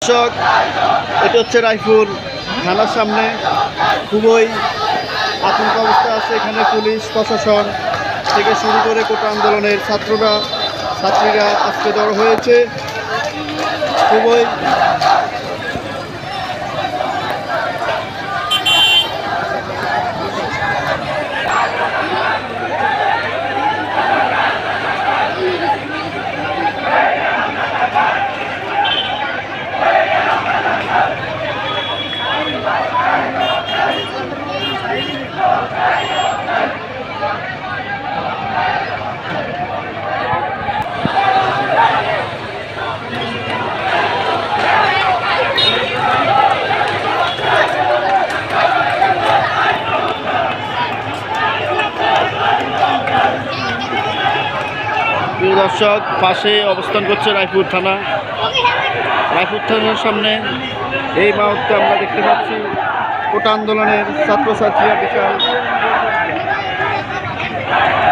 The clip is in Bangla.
দর্শক, এটা হচ্ছে রায়পুর থানার সামনে। খুবই আতঙ্ক অবস্থা আছে এখানে। পুলিশ প্রশাসন থেকে শুরু করে কোটা আন্দোলনের ছাত্রীরা আজকে জড়ো হয়েছে। খুবই প্রিয় দর্শক, পাশে অবস্থান করছে রায়পুর থানা। রায়পুর থানার সামনে এই মুহূর্তে আমরা দেখতে পাচ্ছি কোটা আন্দোলনের ছাত্রছাত্রীরা বিশাল